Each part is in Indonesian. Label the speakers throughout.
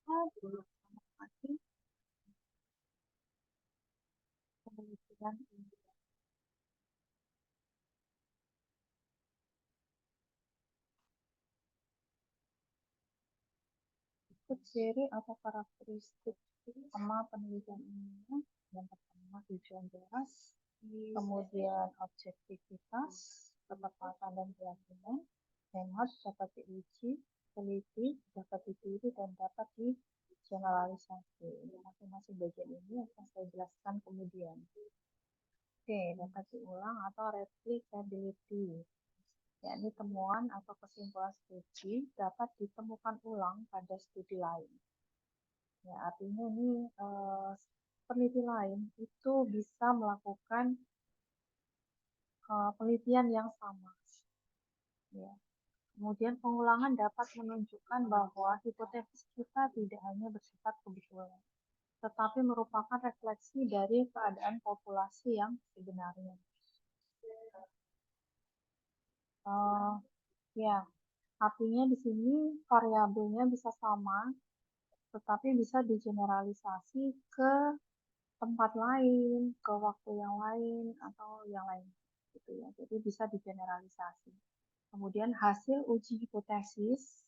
Speaker 1: dulu lagi penelitian ini. Ikut ciri atau karakteristik sama penelitian ini. Yang pertama tujuan jelas, kemudian objektivitas, ketepatan dan keyakinan, hemat dapat diuji, teliti dapat ditiru dan dapat digeneralisasi. Masing-masing bagian ini akan saya jelaskan kemudian. Oke, dapat diulang atau replicability, yakni temuan atau kesimpulan studi dapat ditemukan ulang pada studi lain. Ya, artinya ini peneliti lain itu bisa melakukan penelitian yang sama. Ya. Kemudian pengulangan dapat menunjukkan bahwa hipotesis kita tidak hanya bersifat kebetulan, tetapi merupakan refleksi dari keadaan populasi yang sebenarnya. Ya, artinya di sini variabelnya bisa sama, tetapi bisa digeneralisasi ke tempat lain, ke waktu yang lain, atau yang lain. Gitu ya. Jadi bisa digeneralisasi. Kemudian hasil uji hipotesis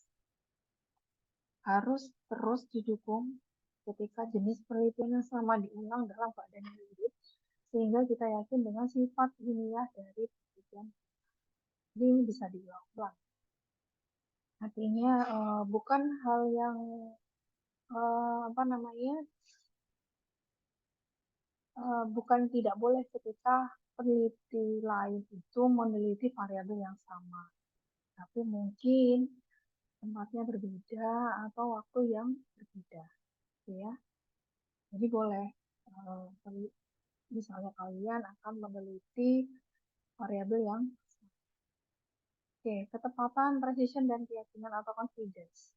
Speaker 1: harus terus didukung ketika jenis penelitian yang sama diulang dalam keadaan yang mirip, sehingga kita yakin dengan sifat ilmiah dari penelitian ini bisa diulang-ulang. Artinya bukan hal yang apa namanya bukan tidak boleh ketika peneliti lain itu meneliti variabel yang sama, tapi mungkin tempatnya berbeda atau waktu yang berbeda, ya. Jadi boleh misalnya kalian akan meneliti variabel yang oke, ketepatan, precision, dan keyakinan atau confidence.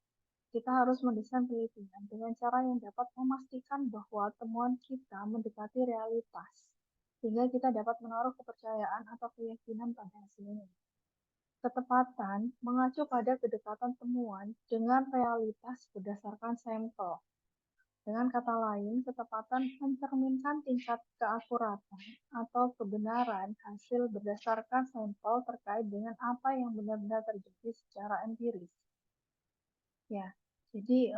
Speaker 1: Kita harus mendesain penelitian dengan cara yang dapat memastikan bahwa temuan kita mendekati realitas, sehingga kita dapat menaruh kepercayaan atau keyakinan pada hasilnya. Ketepatan mengacu pada kedekatan temuan dengan realitas berdasarkan sampel. Dengan kata lain, ketepatan mencerminkan tingkat keakuratan atau kebenaran hasil berdasarkan sampel terkait dengan apa yang benar-benar terjadi secara empiris. Ya, jadi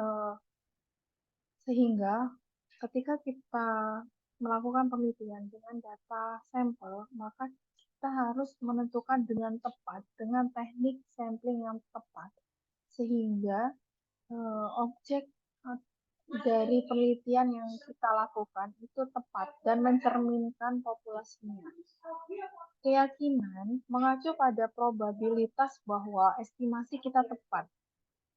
Speaker 1: sehingga ketika kita melakukan penelitian dengan data sampel, maka kita harus menentukan dengan tepat, dengan teknik sampling yang tepat, sehingga objek dari penelitian yang kita lakukan itu tepat dan mencerminkan populasinya. Keyakinan mengacu pada probabilitas bahwa estimasi kita tepat.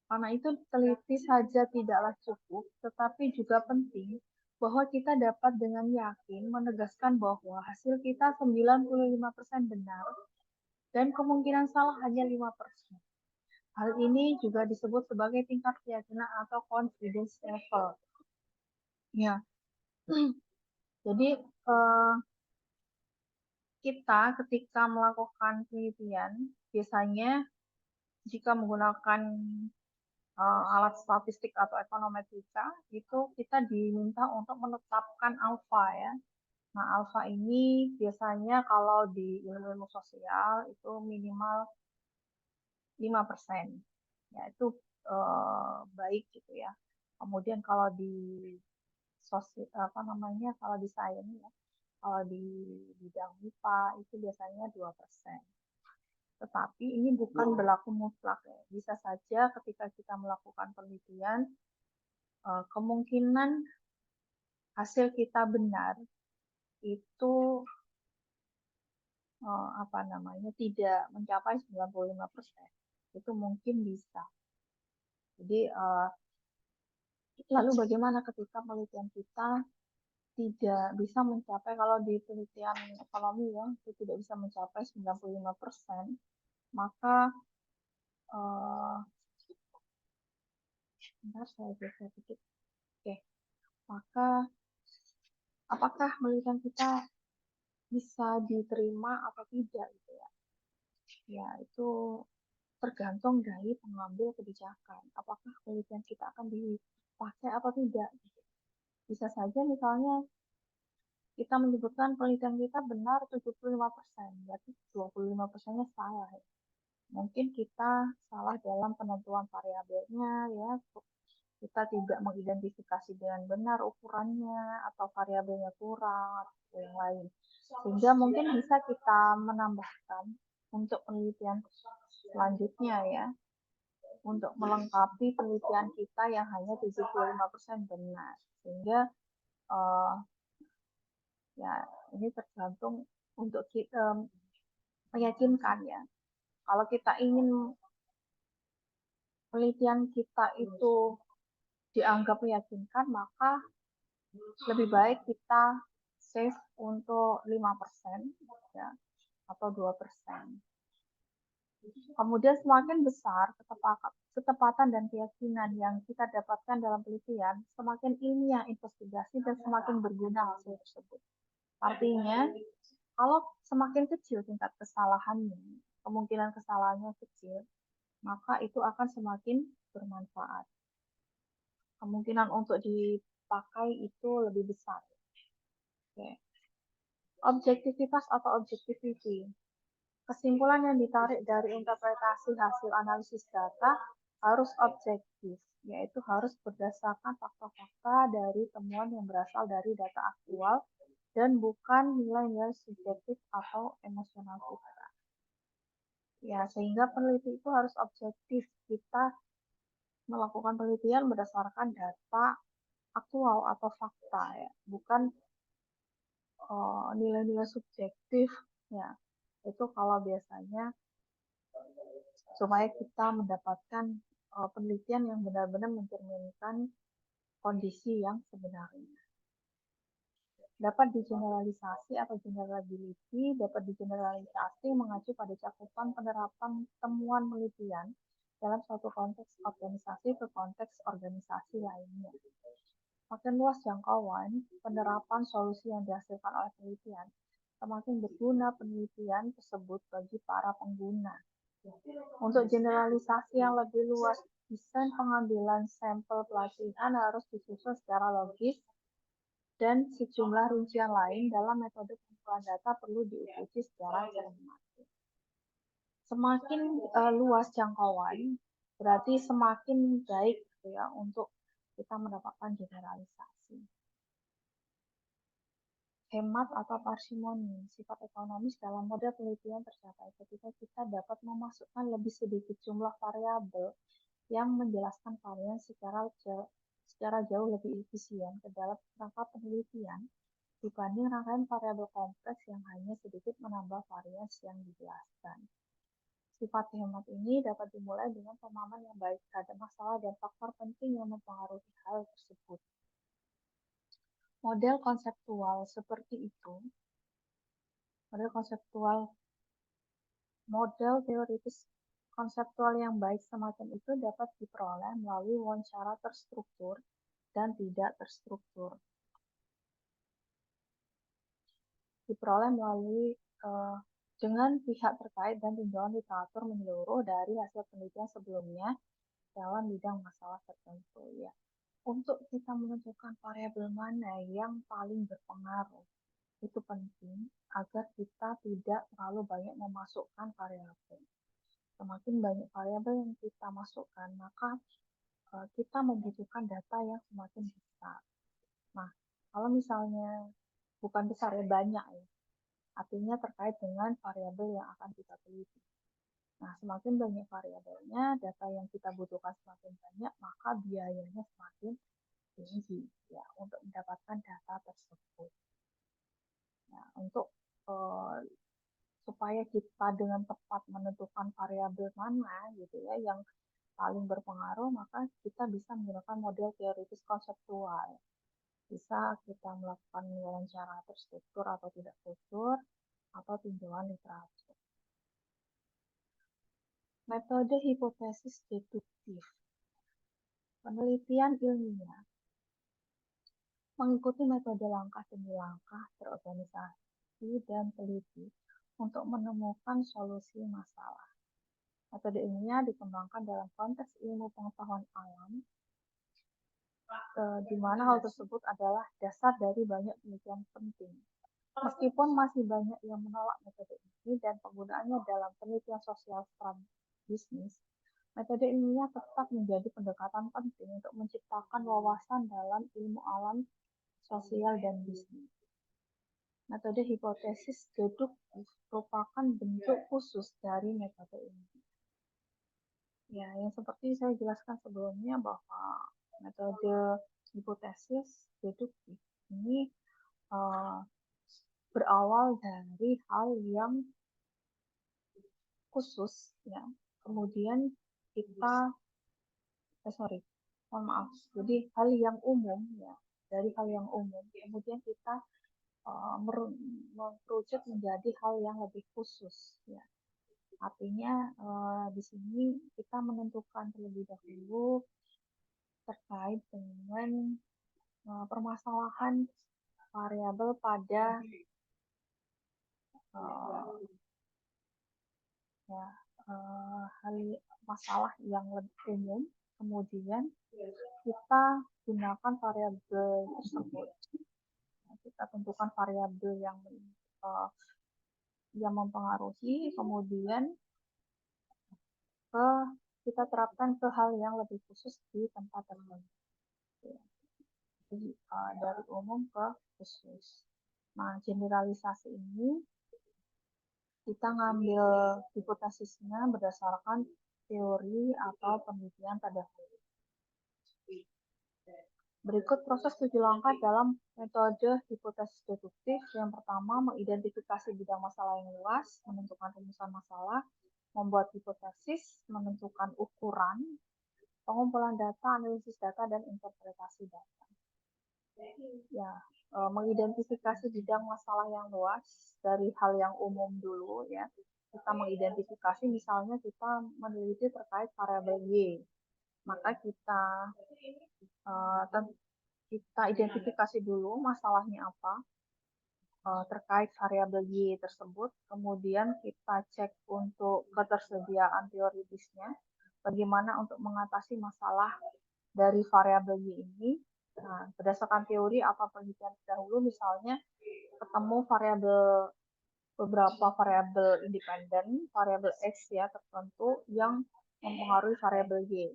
Speaker 1: Karena itu teliti saja tidaklah cukup, tetapi juga penting bahwa kita dapat dengan yakin menegaskan bahwa hasil kita 95% benar dan kemungkinan salah hanya 5%. Hal ini juga disebut sebagai tingkat keyakinan atau confidence level. Ya, jadi kita ketika melakukan penelitian, biasanya jika menggunakan alat statistik atau ekonometrika, itu kita diminta untuk menetapkan alfa ya. Nah, alfa ini biasanya kalau di ilmu sosial itu minimal 5%. Ya, itu baik gitu ya. Kemudian kalau di apa namanya, kalau di sains ya, kalau di bidang IPA itu biasanya 2%. Tetapi ini bukan berlaku mutlak ya. Bisa saja ketika kita melakukan penelitian, kemungkinan hasil kita benar itu apa namanya tidak mencapai 95%. Itu mungkin bisa. Jadi lalu bagaimana ketika penelitian kita tidak bisa mencapai, kalau di penelitian ekonomi ya itu tidak bisa mencapai 95%, maka bentar saya pikir. Oke, maka apakah penelitian kita bisa diterima atau tidak gitu ya? Ya, itu tergantung dari pengambil kebijakan. Apakah penelitian kita akan pakai atau tidak. Bisa saja misalnya kita menyebutkan penelitian kita benar 75%, berarti 25%-nya salah. Mungkin kita salah dalam penentuan variabelnya, ya. Kita tidak mengidentifikasi dengan benar ukurannya, atau variabelnya kurang, atau yang lain. Sehingga mungkin bisa kita menambahkan untuk penelitian selanjutnya, ya, untuk melengkapi penelitian kita yang hanya 75% benar. Sehingga ya ini tergantung untuk kita meyakinkan, ya. Kalau kita ingin penelitian kita itu dianggap meyakinkan, maka lebih baik kita save untuk 5%, ya, atau 2%. Kemudian semakin besar ketepatan dan keyakinan yang kita dapatkan dalam penelitian, semakin ilmiah investigasi dan semakin berguna hasil tersebut. Artinya, kalau semakin kecil tingkat kesalahannya, kemungkinan kesalahannya kecil, maka itu akan semakin bermanfaat. Kemungkinan untuk dipakai itu lebih besar. Oke. Objektivitas atau objectivity. Kesimpulan yang ditarik dari interpretasi hasil analisis data harus objektif, yaitu harus berdasarkan fakta-fakta dari temuan yang berasal dari data aktual dan bukan nilai-nilai subjektif atau emosional kita. Ya, sehingga peneliti itu harus objektif. Kita melakukan penelitian berdasarkan data aktual atau fakta, ya, bukan nilai-nilai subjektif, ya. Itu kalau biasanya supaya kita mendapatkan penelitian yang benar-benar mencerminkan kondisi yang sebenarnya. Dapat digeneralisasi atau generability, dapat digeneralisasi mengacu pada cakupan penerapan temuan penelitian dalam suatu konteks organisasi ke konteks organisasi lainnya. Makin luas jangkauan penerapan solusi yang dihasilkan oleh penelitian, semakin berguna penelitian tersebut bagi para pengguna. Untuk generalisasi yang lebih luas, desain pengambilan sampel pelatihan harus disusun secara logis dan sejumlah rincian lain dalam metode pengumpulan data perlu diuji secara cermat. Semakin luas jangkauan, berarti semakin baik, ya, untuk kita mendapatkan generalisasi. Hemat atau parsimoni, sifat ekonomis dalam model penelitian tercapai ketika kita dapat memasukkan lebih sedikit jumlah variabel yang menjelaskan varian secara jauh lebih efisien ke dalam rangka penelitian dibanding rangkaian variabel kompleks yang hanya sedikit menambah varian yang dijelaskan. Sifat hemat ini dapat dimulai dengan pemahaman yang baik terhadap masalah dan faktor penting yang mempengaruhi hal tersebut. Model konseptual seperti itu, model teoritis konseptual yang baik semacam itu dapat diperoleh melalui wawancara terstruktur dan tidak terstruktur. Diperoleh melalui dengan pihak terkait dan tinjauan literatur menyeluruh dari hasil penelitian sebelumnya dalam bidang masalah tertentu, ya. Untuk kita menentukan variabel mana yang paling berpengaruh, itu penting agar kita tidak terlalu banyak memasukkan variabel. Semakin banyak variabel yang kita masukkan, maka kita membutuhkan data yang semakin besar. Nah, kalau misalnya bukan besar, ya banyak, ya, artinya terkait dengan variabel yang akan kita teliti. Nah, semakin banyak variabelnya, data yang kita butuhkan semakin banyak, maka biayanya semakin tinggi, ya, untuk mendapatkan data tersebut. Nah, untuk supaya kita dengan tepat menentukan variabel mana, gitu ya, yang paling berpengaruh, maka kita bisa menggunakan model teoritis konseptual. Bisa kita melakukan wawancara terstruktur atau tidak struktur, atau tinjauan literatur. Metode hipotesis deduktif. Penelitian ilmiah mengikuti metode langkah demi langkah terorganisasi dan teliti untuk menemukan solusi masalah. Metode ilmiah dikembangkan dalam konteks ilmu pengetahuan alam di mana hal tersebut adalah dasar dari banyak penelitian penting. Meskipun masih banyak yang menolak metode ini dan penggunaannya dalam penelitian sosial bisnis, metode ilmiah tetap menjadi pendekatan penting untuk menciptakan wawasan dalam ilmu alam, sosial, dan bisnis. Metode hipotesis deduktif merupakan bentuk khusus dari metode ini. Ya, yang seperti saya jelaskan sebelumnya bahwa metode hipotesis deduktif ini berawal dari hal yang khusus, ya. Kemudian kita, mohon maaf. Jadi hal yang umum, ya, dari hal yang umum, kemudian kita merujuk menjadi hal yang lebih khusus, ya. Artinya di sini kita menentukan terlebih dahulu terkait dengan permasalahan variabel pada ya, hal masalah yang lebih umum, kemudian kita gunakan variabel tersebut. Kita tentukan variabel yang mempengaruhi, kemudian kita terapkan ke hal yang lebih khusus di tempat tertentu. Jadi dari umum ke khusus. Nah, generalisasi ini kita ngambil hipotesisnya berdasarkan teori atau penelitian terdahulu. Berikut proses 7 langkah dalam metode hipotesis deduktif. Yang pertama, mengidentifikasi bidang masalah yang luas, menentukan rumusan masalah, membuat hipotesis, menentukan ukuran, pengumpulan data, analisis data, dan interpretasi data. Ya, mengidentifikasi bidang masalah yang luas dari hal yang umum dulu, ya. Kita mengidentifikasi, misalnya kita meneliti terkait variabel Y, maka kita identifikasi dulu masalahnya apa terkait variabel Y tersebut, kemudian kita cek untuk ketersediaan teoritisnya, bagaimana untuk mengatasi masalah dari variabel Y ini. Nah, berdasarkan teori atau penelitian dahulu, misalnya ketemu beberapa variabel independen, variabel X ya tertentu yang mempengaruhi variabel Y,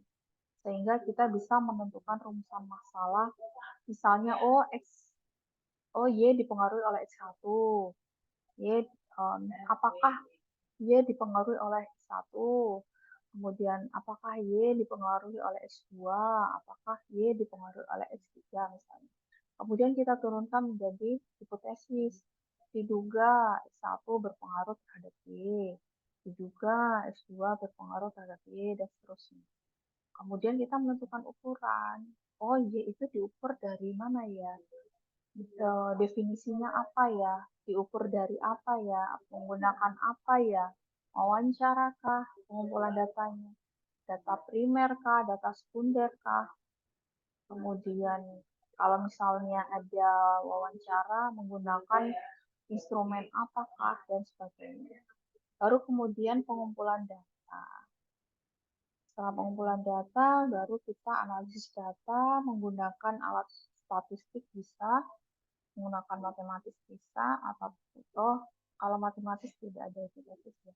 Speaker 1: sehingga kita bisa menentukan rumusan masalah, misalnya Y dipengaruhi oleh X1, apakah Y dipengaruhi oleh X1, kemudian apakah Y dipengaruhi oleh X2, apakah Y dipengaruhi oleh X3 misalnya. Kemudian kita turunkan menjadi hipotesis, diduga X1 berpengaruh terhadap Y, diduga X2 berpengaruh terhadap Y, dan seterusnya. Kemudian kita menentukan ukuran. Oh, Y itu diukur dari mana ya? Definisinya apa ya? Diukur dari apa ya? Menggunakan apa ya? Wawancara kah? Pengumpulan datanya? Data primer kah? Data sekunder kah? Kemudian kalau misalnya ada wawancara menggunakan instrumen apakah, dan sebagainya. Baru kemudian pengumpulan data. Setelah pengumpulan data, baru kita analisis data menggunakan alat statistik bisa, menggunakan matematis bisa, atau kalau matematis tidak ada hipotesis ya.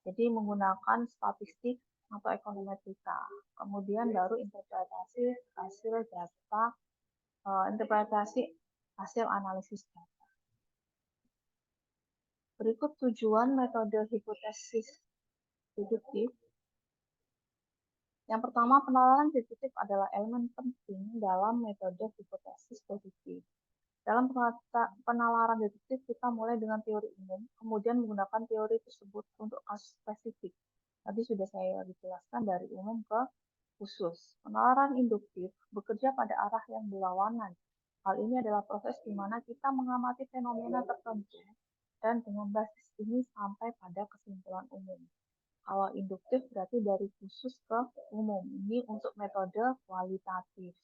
Speaker 1: Jadi menggunakan statistik atau ekonometrika. Kemudian baru interpretasi hasil data, interpretasi hasil analisis data. Berikut tujuan metode hipotesis deduktif. Yang pertama, penalaran deduktif adalah elemen penting dalam metode hipotesis deduktif. Dalam penalaran deduktif, kita mulai dengan teori umum, kemudian menggunakan teori tersebut untuk kasus spesifik. Tadi sudah saya jelaskan dari umum ke khusus. Penalaran induktif bekerja pada arah yang berlawanan. Hal ini adalah proses di mana kita mengamati fenomena tertentu dan dengan basis ini sampai pada kesimpulan umum. Kalau induktif berarti dari khusus ke umum. Ini untuk metode kualitatif.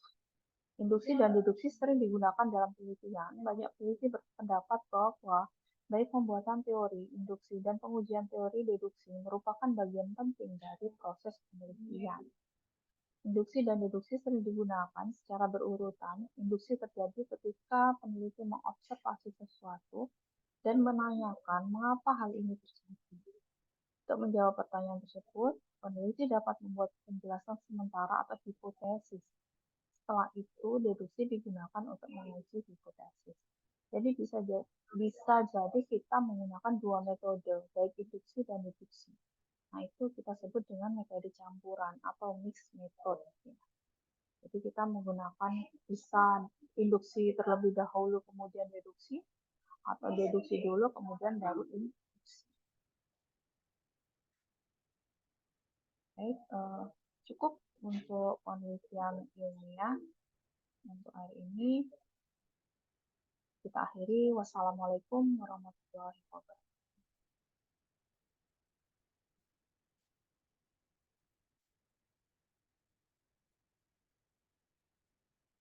Speaker 1: Induksi dan deduksi sering digunakan dalam penelitian. Banyak peneliti berpendapat bahwa baik pembuatan teori, induksi, dan pengujian teori deduksi merupakan bagian penting dari proses penelitian. Induksi dan deduksi sering digunakan secara berurutan. Induksi terjadi ketika peneliti mengobservasi sesuatu dan menanyakan mengapa hal ini terjadi. Untuk menjawab pertanyaan tersebut, peneliti dapat membuat penjelasan sementara atau hipotesis. Setelah itu, deduksi digunakan untuk menguji hipotesis. Jadi bisa jadi kita menggunakan dua metode, baik induksi dan deduksi. Nah, itu kita sebut dengan metode campuran atau mixed method. Jadi kita menggunakan bisa induksi terlebih dahulu, kemudian deduksi, atau deduksi dulu, kemudian baru induksi. Baik, cukup untuk penelitian ilmiah untuk hari ini. Kita akhiri. Wassalamualaikum warahmatullahi wabarakatuh.